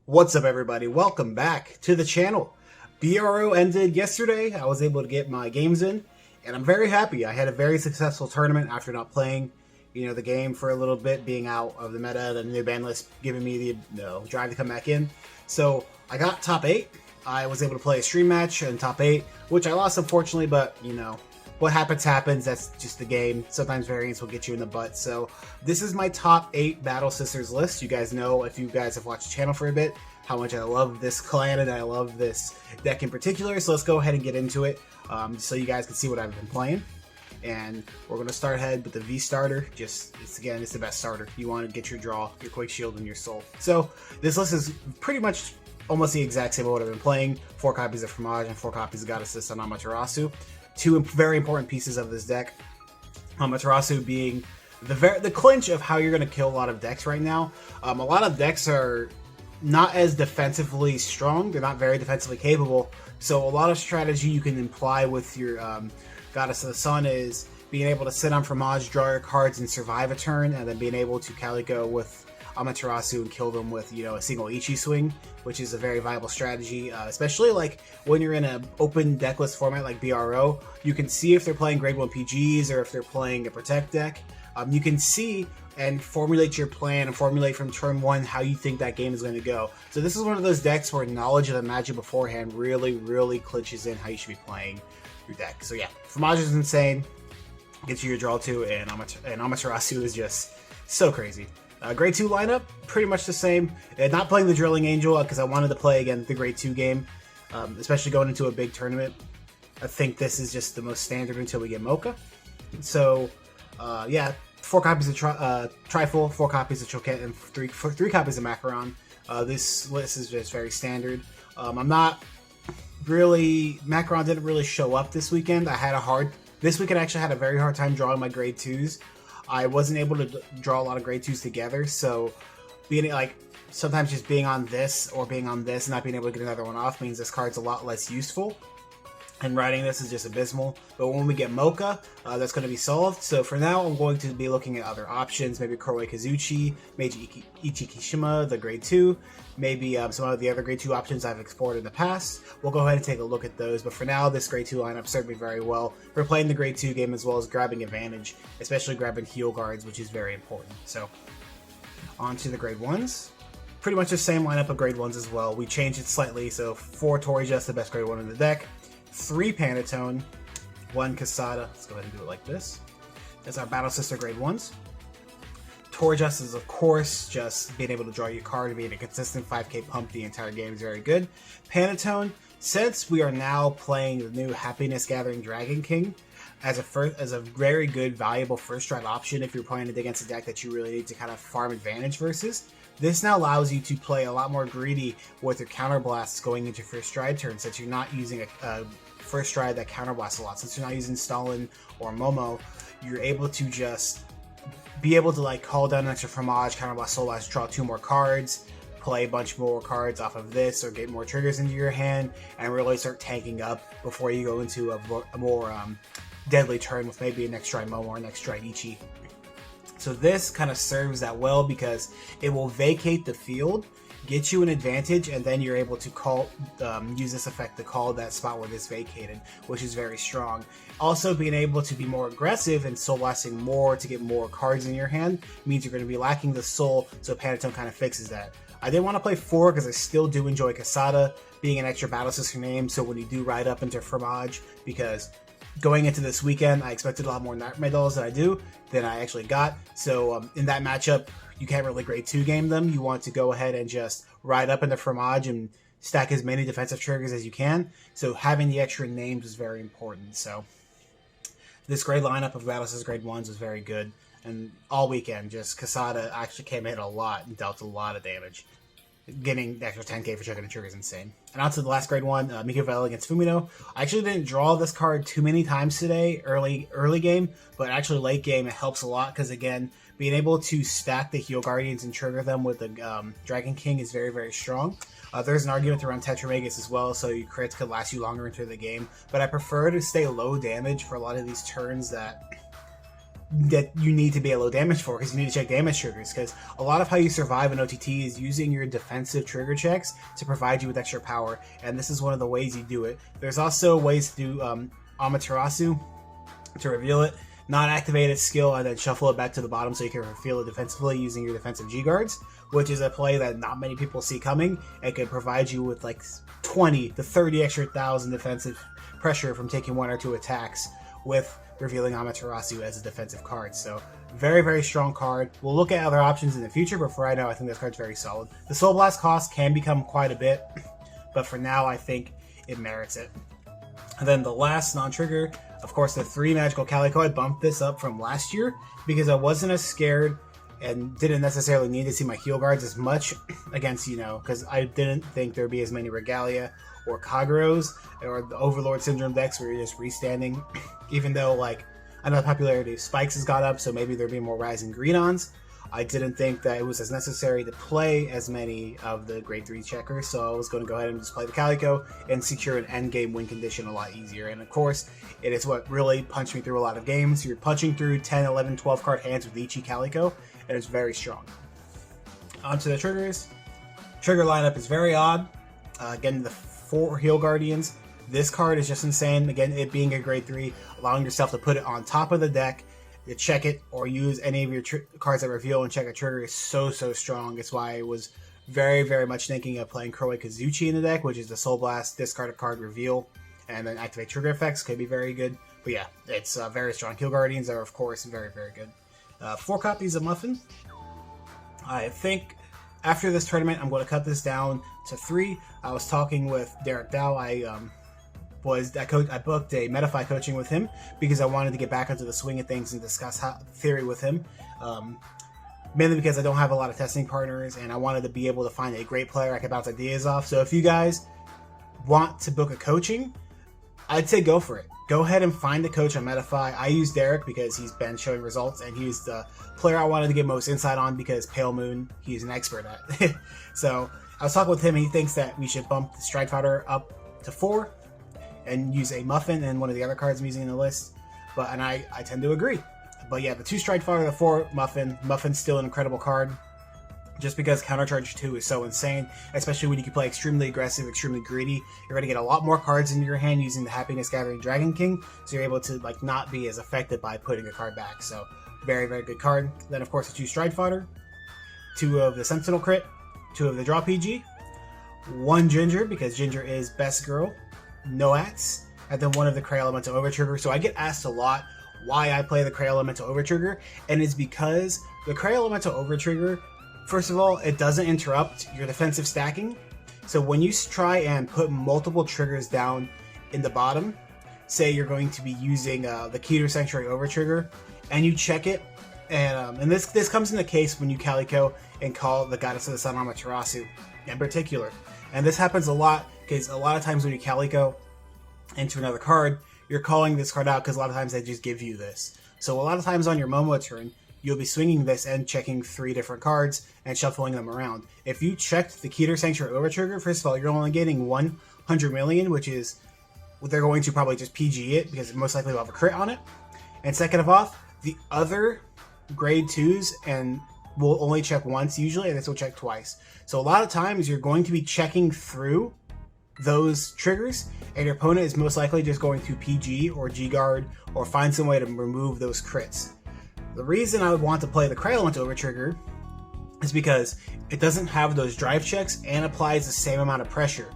What's up, everybody? Welcome back to the channel. BRO ended yesterday. I was able to get my games in, and I'm very happy. I had a very successful tournament after not playing, the game for a little bit, being out of the meta, the new ban list giving me the drive to come back in. So I got top 8. I was able to play a stream match in top 8, which I lost unfortunately, but what happens happens. That's just the game. Sometimes variance will get you in the butt. So this is my top 8 Battle Sisters list. You guys know, if you guys have watched the channel for a bit, how much I love this clan and I love this deck in particular. So let's go ahead and get into it so you guys can see what I've been playing. And we're going to start ahead with the V starter. It's the best starter. You want to get your draw, your quick shield, and your soul. So this list is pretty much almost the exact same of what I've been playing. 4 copies of Fromage and 4 copies of Goddess Assist on Amaterasu. 2 very important pieces of this deck. Amaterasu being the clinch of how you're going to kill a lot of decks right now. A lot of decks are not as defensively strong. They're not very defensively capable. So a lot of strategy you can imply with your Goddess of the Sun is being able to sit on Fromage, draw your cards, and survive a turn, and then being able to Calico with Amaterasu and kill them with a single Ichi swing, which is a very viable strategy, especially like when you're in an open decklist format like BRO. You can see if they're playing grade 1 PGs or if they're playing a protect deck. You can see and formulate your plan and formulate from turn 1 how you think that game is going to go. So this is one of those decks where knowledge of the magic beforehand really clinches in how you should be playing your deck. So yeah, Fromage is insane, gets you your draw 2, and Amaterasu is just so crazy. Grade 2 lineup, pretty much the same. Not playing the Drilling Angel because I wanted to play again the Grade 2 game, especially going into a big tournament. I think this is just the most standard until we get Mocha. So, yeah, 4 copies of Trifle, 4 copies of Choquette, and 3 copies of Macaron. This list is just very standard. Macaron didn't really show up this weekend. This weekend I actually had a very hard time drawing my Grade 2s. I wasn't able to draw a lot of grade 2s together, so sometimes just being on this or being on this and not being able to get another one off means this card's a lot less useful. And writing this is just abysmal. But when we get Mocha, that's going to be solved. So for now, I'm going to be looking at other options. Maybe Koroi Kazuchi, Meiji Ichikishima, the grade 2. Maybe some of the other grade 2 options I've explored in the past. We'll go ahead and take a look at those. But for now, this grade 2 lineup served me very well for playing the grade 2 game as well as grabbing advantage, especially grabbing heal guards, which is very important. So on to the grade 1s. Pretty much the same lineup of grade 1s as well. We changed it slightly. So 4 Torijas, the best grade 1 in the deck. 3 Panatone, 1 Casada. Let's go ahead and do it like this. That's our Battle Sister grade 1s. Torjas is, of course, just being able to draw your card and being a consistent 5k pump the entire game is very good. Panatone, since we are now playing the new Happiness Gathering Dragon King, as a very good, valuable first strike option if you're playing it against a deck that you really need to kind of farm advantage versus. This now allows you to play a lot more greedy with your counterblasts going into first stride turn, since you're not using a first stride that counterblasts a lot. Since you're not using Stalin or Momo, you're able to just be able to call down an extra Fromage, counterblast Soul Blast, draw 2 more cards, play a bunch more cards off of this, or get more triggers into your hand, and really start tanking up before you go into a more deadly turn with maybe a next stride Momo or next stride Ichi. So this kind of serves that well because it will vacate the field, get you an advantage, and then you're able to use this effect to call that spot where this vacated, which is very strong. Also, being able to be more aggressive and soul blasting more to get more cards in your hand means you're going to be lacking the soul, so Panatone kind of fixes that. I did want to play 4 because I still do enjoy Casada being an extra Battle Sister name, so when you do ride up into Fromage, because going into this weekend, I expected a lot more Nightmare Dolls than I actually got. So in that matchup, you can't really grade 2 game them. You want to go ahead and just ride up into Fromage and stack as many defensive triggers as you can. So having the extra names is very important. So this grade lineup of Battle Sisters grade 1s was very good. And all weekend, just Casada actually came in a lot and dealt a lot of damage. Getting the extra 10k for checking the trigger is insane. And on to the last grade 1, Mikavell against Fumino. I actually didn't draw this card too many times today, early game, but actually late game it helps a lot because, again, being able to stack the Heal Guardians and trigger them with the Dragon King is very strong. There's an argument around Tetramagus as well, so your crits could last you longer into the game, but I prefer to stay low damage for a lot of these turns that that you need to be at low damage for, because you need to check damage triggers, because a lot of how you survive in OTT is using your defensive trigger checks to provide you with extra power, and this is one of the ways you do it. There's also ways to do Amaterasu to reveal it, not activate its skill, and then shuffle it back to the bottom so you can reveal it defensively using your defensive G-guards, which is a play that not many people see coming, and can provide you with like 20 to 30 extra thousand defensive pressure from taking 1 or 2 attacks with revealing Amaterasu as a defensive card. So very, very strong card. We'll look at other options in the future, but for right now I think this card's very solid. The Soul Blast cost can become quite a bit, but for now I think it merits it. And then the last non-trigger, of course, the 3 Magical Calico. I bumped this up from last year because I wasn't as scared and didn't necessarily need to see my heal guards as much against, because I didn't think there'd be as many Regalia or Kagros or the Overlord Syndrome decks where you're just restanding, even though, like, I know the popularity of Spikes has gone up, so maybe there'd be more Rising Greedons. I didn't think that it was as necessary to play as many of the grade 3 checkers, so I was going to go ahead and just play the Calico and secure an endgame win condition a lot easier. And of course, it is what really punched me through a lot of games. You're punching through 10, 11, 12 card hands with Ichi Calico, and it's very strong. Onto the triggers. Trigger lineup is very odd. Again, the 4 Heal Guardians. This card is just insane. Again, it being a grade 3, allowing yourself to put it on top of the deck, to check it, or use any of your cards that reveal and check a trigger is so strong. It's why I was very, very much thinking of playing Kuroi Kazuchi in the deck, which is the Soul Blast, discard a card, reveal, and then activate trigger effects. Could be very good. But yeah, it's very strong. Heal Guardians are, of course, very, very good. 4 copies of Muffin. I think after this tournament, I'm going to cut this down to 3. I was talking with Derek Dow. I booked a Metafy coaching with him because I wanted to get back into the swing of things and discuss theory with him. Mainly because I don't have a lot of testing partners, and I wanted to be able to find a great player I could bounce ideas off. So if you guys want to book a coaching, I'd say go for it. Go ahead and find a coach on Metafy. I use Derek because he's been showing results, and he's the player I wanted to get most insight on because Pale Moon, he's an expert at. So I was talking with him, and he thinks that we should bump the Stride Fighter up to 4 and use a Muffin and one of the other cards I'm using in the list. And I tend to agree. But yeah, the 2 Stride Fighter, the 4 Muffin. Muffin's still an incredible card, just because Countercharge 2 is so insane, especially when you can play extremely aggressive, extremely greedy. You're going to get a lot more cards into your hand using the Happiness Gathering Dragon King, so you're able to not be as affected by putting a card back. So very, very good card. Then of course the 2 Stride Fighter, 2 of the Sentinel Crit, 2 of the Draw PG, 1 Ginger, because Ginger is best girl, Noats, and then 1 of the Cray Elemental Overtrigger. So I get asked a lot why I play the Cray Elemental Overtrigger, and it's because the Cray Elemental Overtrigger, first of all, it doesn't interrupt your defensive stacking. So when you try and put multiple triggers down in the bottom, say you're going to be using the Keter Sanctuary Overtrigger, and you check it, and this comes into case when you Calico and call the Goddess of the Sun Amaterasu in particular. And this happens a lot, because a lot of times when you Calico into another card, you're calling this card out because a lot of times they just give you this. So a lot of times on your Momo turn, you'll be swinging this and checking 3 different cards and shuffling them around. If you checked the Keter Sanctuary Overtrigger, first of all, you're only getting 100 million, which is what they're going to probably just PG it, because it most likely will have a crit on it. And second of all, the other grade 2s and will only check once usually, and this will check twice. So a lot of times you're going to be checking through those triggers, and your opponent is most likely just going to PG or G-Guard or find some way to remove those crits. The reason I would want to play the Cray Elemental Overtrigger is because it doesn't have those drive checks and applies the same amount of pressure.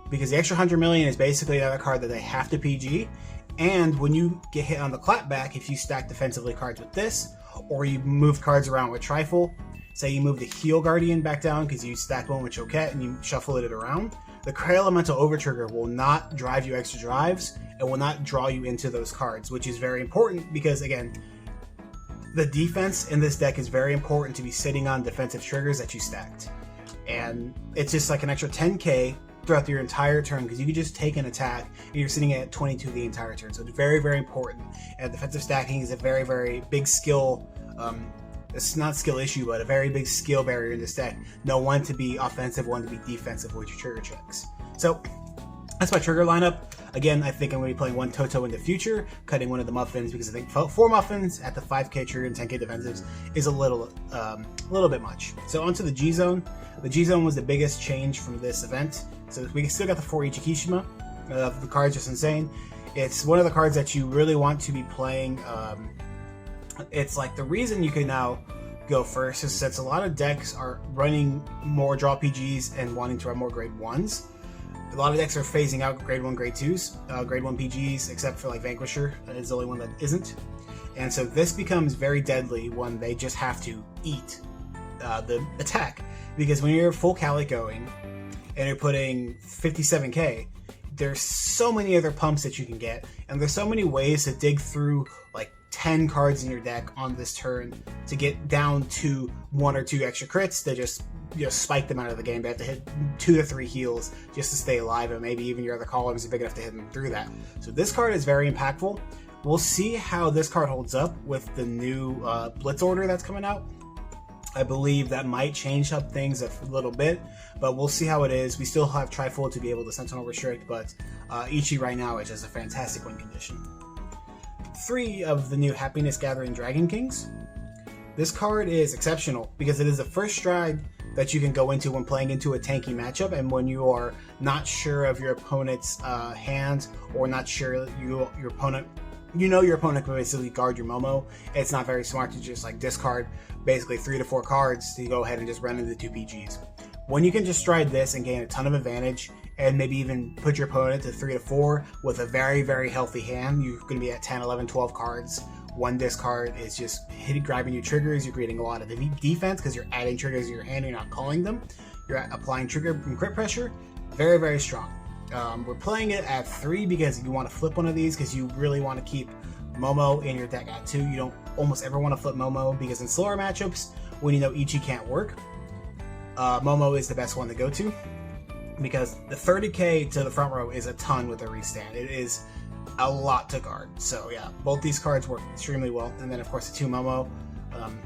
Because the extra 100 million is basically another card that they have to PG, and when you get hit on the clapback, if you stack defensively cards with this, or you move cards around with Trifle, say you move the Heal Guardian back down because you stacked one with Choquette and you shuffle it around, the Cray Elemental Overtrigger will not drive you extra drives and will not draw you into those cards, which is very important because, again, the defense in this deck is very important to be sitting on defensive triggers that you stacked. And it's just like an extra 10k throughout your entire turn, because you can just take an attack and you're sitting at 22 the entire turn. So it's very, very important. And defensive stacking is a very, very big skill. It's not skill issue, but a very big skill barrier in this deck. Know when to be offensive, when to be defensive with your trigger checks. So That's my trigger lineup. Again, I think I'm going to be playing one Toto in the future, cutting one of the muffins, because I think 4 muffins at the 5k trigger and 10k defensives is a little bit much. So onto the G Zone. The G Zone was the biggest change from this event. So we still got the 4 Ichikishima. The card's just insane. It's one of the cards that you really want to be playing. It's like the reason you can now go first is since a lot of decks are running more draw PGs and wanting to run more grade 1s. A lot of decks are phasing out grade 1, grade 2s, grade 1 PGs, except for like Vanquisher is the only one that isn't. And so this becomes very deadly when they just have to eat the attack. Because when you're full Cali going and you're putting 57k, there's so many other pumps that you can get, and there's so many ways to dig through like 10 cards in your deck on this turn to get down to 1 or 2 extra crits that just spike them out of the game. They have to hit 2 to 3 heals just to stay alive, and maybe even your other columns are big enough to hit them through that. So this card is very impactful. We'll see how this card holds up with the new Blitz order that's coming out. I believe that might change up things a little bit, but we'll see how it is. We still have Trifold to be able to Sentinel Restrict, but Ichi right now is just a fantastic win condition. 3 of the new Happiness Gathering Dragon Kings. This card is exceptional because it is the first stride that you can go into when playing into a tanky matchup, and when you are not sure of your opponent's hand, or not sure your opponent, your opponent can basically guard your Momo. It's not very smart to just like discard basically 3 to 4 cards to go ahead and just run into 2 PGs. When you can just stride this and gain a ton of advantage, and maybe even put your opponent to 3 to 4 with a very, very healthy hand, you're going to be at 10, 11, 12 cards. One discard is just grabbing you triggers. You're creating a lot of defense because you're adding triggers to your hand. You're not calling them. You're applying trigger and crit pressure. Very, very strong. We're playing it at 3 because you want to flip one of these because you really want to keep Momo in your deck at 2. You don't almost ever want to flip Momo because in slower matchups, when you know Ichi can't work, Momo is the best one to go to because the 30k to the front row is a ton with the restand. It is a lot to guard. So yeah, both these cards work extremely well. And then of course the 2 Momo.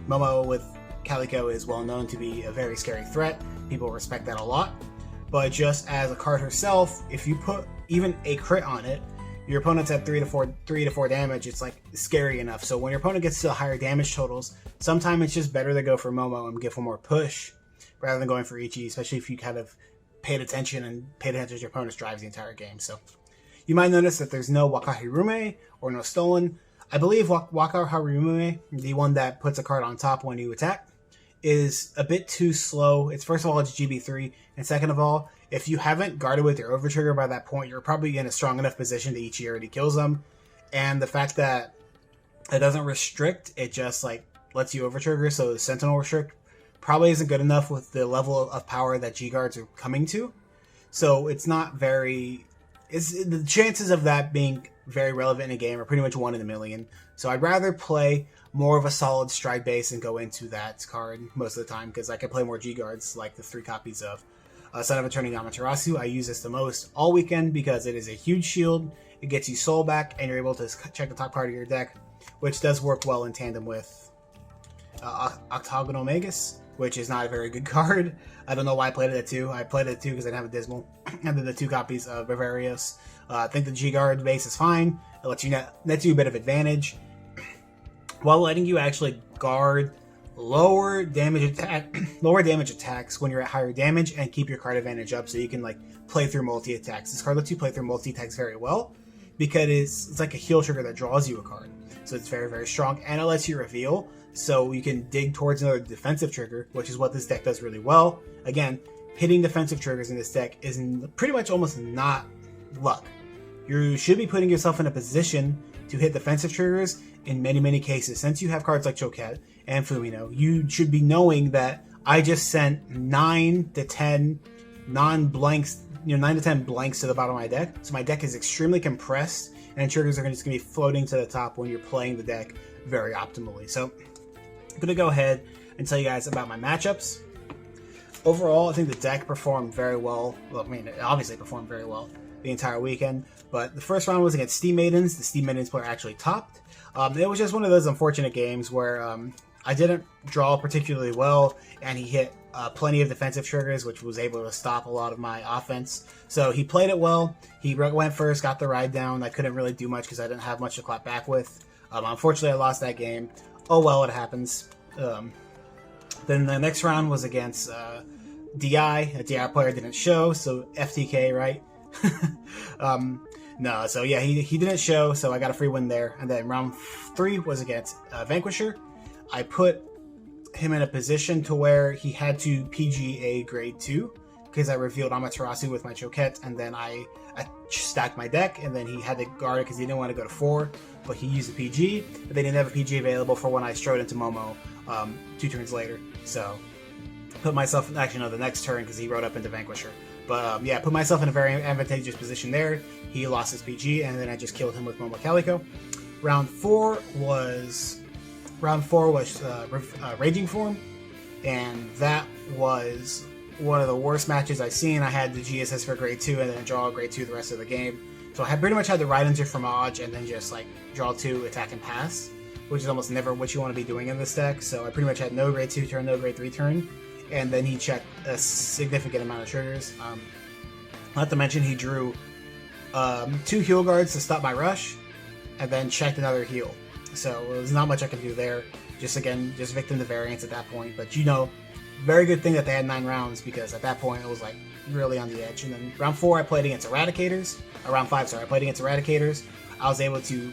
Momo with Calico is well known to be a very scary threat. People respect that a lot. But just as a card herself, if you put even a crit on it, your opponent's at 3 to 4 damage. It's like scary enough. So when your opponent gets to higher damage totals, sometimes it's just better to go for Momo and give one more push rather than going for Ichi, especially if you kind of paid attention to your opponent's drives the entire game. So you might notice that there's no Wakahirume or no Stolen. I believe Wakahirume, the one that puts a card on top when you attack, is a bit too slow. It's first of all, it's GB3, and second of all, if you haven't guarded with your overtrigger by that point, you're probably in a strong enough position that Ichi already kills them. And the fact that it doesn't restrict, it just like lets you overtrigger, so the Sentinel Restrict probably isn't good enough with the level of power that G-Guards are coming to. So it's not very... the chances of that being very relevant in a game are pretty much 1 in a million. So I'd rather play more of a solid stride base and go into that card most of the time because I can play more G-Guards like the 3 copies of Son of Eternity Amaterasu. I use this the most all weekend because it is a huge shield. It gets you soul back and you're able to check the top part of your deck, which does work well in tandem with Octagonal Magus, which is not a very good card. I don't know why I played it at 2. I played it at 2 because I didn't have a Dismal. And then the 2 copies of Bavarios. I think the G-Guard base is fine. It lets you a bit of advantage while letting you actually guard lower damage attacks when you're at higher damage and keep your card advantage up so you can like play through multi-attacks. This card lets you play through multi-attacks very well because it's like a heal trigger that draws you a card. So it's very, very strong, and it lets you reveal so you can dig towards another defensive trigger, which is what this deck does really well. Again, hitting defensive triggers in this deck is pretty much almost not luck. You should be putting yourself in a position to hit defensive triggers in many, many cases. Since you have cards like Cho'Gath and Fumino, you should be knowing that I just sent 9 to 10 non-blanks, 9 to 10 blanks to the bottom of my deck. So my deck is extremely compressed, and triggers are just going to be floating to the top when you're playing the deck very optimally. So I'm going to go ahead and tell you guys about my matchups. Overall, I think the deck performed very well. Well, I mean, it obviously performed very well the entire weekend, but the first round was against Steam Maidens. The Steam Maidens player actually topped. It was just one of those unfortunate games where I didn't draw particularly well, and he hit plenty of defensive triggers, which was able to stop a lot of my offense. So he played it well. He went first, got the ride down. I couldn't really do much because I didn't have much to clap back with. Unfortunately, I lost that game. Oh well, it happens. Then the next round was against DI. A DI player didn't show, so FTK, right? No, so yeah, he didn't show, so I got a free win there. And then round 3 was against Vanquisher. I put him in a position to where he had to PG a grade 2 because I revealed Amaterasu with my Choquette, and then I stacked my deck, and then he had to guard it because he didn't want to go to 4, but he used the PG, but they didn't have a PG available for when I strode into Momo 2 turns later. So put myself, actually no, the next turn because he rode up into Vanquisher. But yeah, put myself in a very advantageous position there. He lost his PG, and then I just killed him with Momo Calico. Round 4 was Raging Form, and that was one of the worst matches I've seen. I had the GSS for grade 2 and then draw grade 2 the rest of the game. So I pretty much had the right into Fromage and then just like draw 2, attack and pass, which is almost never what you want to be doing in this deck. So I pretty much had no grade 2 turn, no grade 3 turn, and then he checked a significant amount of triggers. Not to mention he drew 2 heal guards to stop my rush, and then checked another heal. So there's not much I can do there. Just victim to variance at that point. But very good thing that they had 9 rounds, because at that point it was like really on the edge. And then round 4 I played against Eradicators. Round 5, sorry, I played against Eradicators. I was able to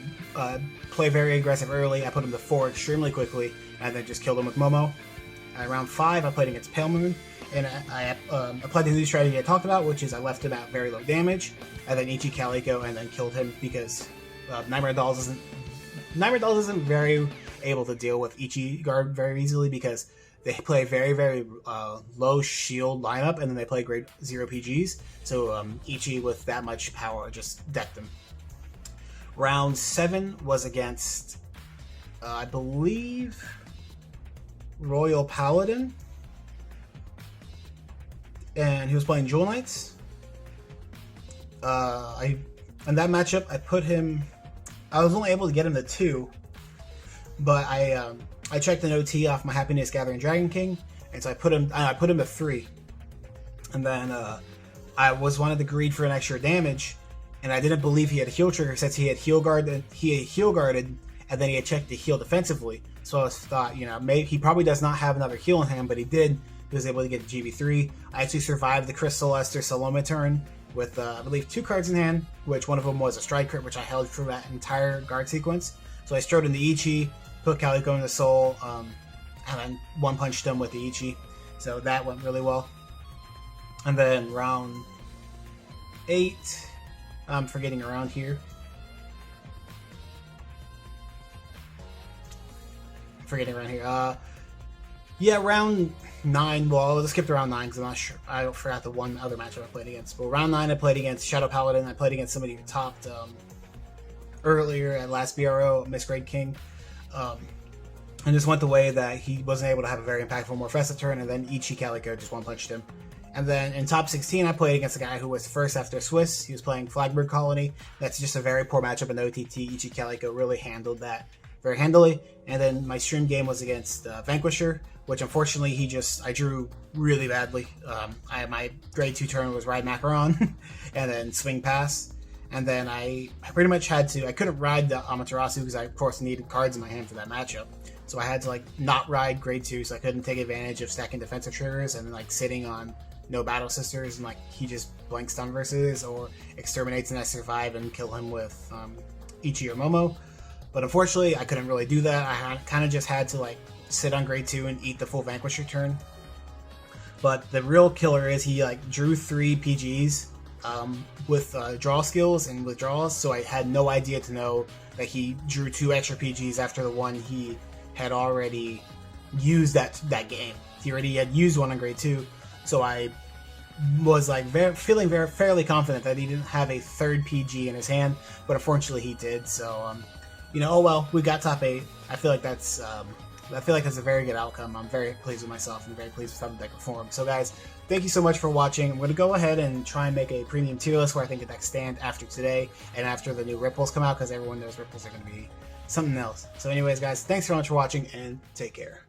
play very aggressive early. I put him to 4 extremely quickly, and then just killed him with Momo. Round 5 I played against Pale Moon, and I applied the new strategy I talked about, which is I left him at very low damage, and then Ichi Calico, and then killed him because Nightmare Dolls isn't very able to deal with Ichi guard very easily because they play very, very low shield lineup, and then they play grade 0 PGs. So Ichi with that much power just decked them. Round 7 was against, I believe, Royal Paladin, and he was playing Jewel Knights. In that matchup, I was only able to get him to 2, but I checked an OT off my Happiness Gathering Dragon King, and so I put him to 3. And then I wanted to greed for an extra damage, and I didn't believe he had a heal trigger since he had heal guarded, and then he had checked to heal defensively. So I thought, maybe he probably does not have another heal in hand, but he did. He was able to get the GB3. I actually survived the Crystal Esther Salome turn with, I believe, 2 cards in hand, which one of them was a Stride Crit, which I held through that entire guard sequence. So I strode into Ichi, put Calico in the Soul, and then one-punched him with the Ichi. So that went really well. And then round 8, I'm forgetting around here. Round 9. Well, let's skip to round 9 because I'm not sure. I forgot the one other matchup I played against. But round 9, I played against Shadow Paladin. I played against somebody who topped earlier at last BRO, Miss Great King. And just went the way that he wasn't able to have a very impactful Morpheus turn, and then Ichi Calico just one-punched him. And then in top 16, I played against a guy who was first after Swiss. He was playing Flagbird Colony. That's just a very poor matchup in OTT. Ichi Calico really handled that very handily. And then my stream game was against Vanquisher, which unfortunately I drew really badly. My grade 2 turn was Ride Macaron, and then Swing Pass. And then I pretty much I couldn't ride the Amaterasu because I of course needed cards in my hand for that matchup. So I had to not ride grade 2, so I couldn't take advantage of stacking defensive triggers and sitting on no Battle Sisters, and he just blank stun versus or exterminates and I survive and kill him with Ichi or Momo. But unfortunately, I couldn't really do that. I kind of just had to sit on grade 2 and eat the full Vanquisher turn. But the real killer is he drew 3 PGs with draw skills and withdrawals, so I had no idea to know that he drew 2 extra PGs after the one he had already used that game. He already had used one on grade 2, so I was feeling fairly confident that he didn't have a 3rd PG in his hand, but unfortunately he did. So oh well, we got top 8. I feel like that's a very good outcome. I'm very pleased with myself and very pleased with how the deck performed. So guys, thank you so much for watching. I'm going to go ahead and try and make a premium tier list where I think the decks stand after today and after the new Ripples come out, because everyone knows Ripples are going to be something else. So anyways, guys, thanks so much for watching and take care.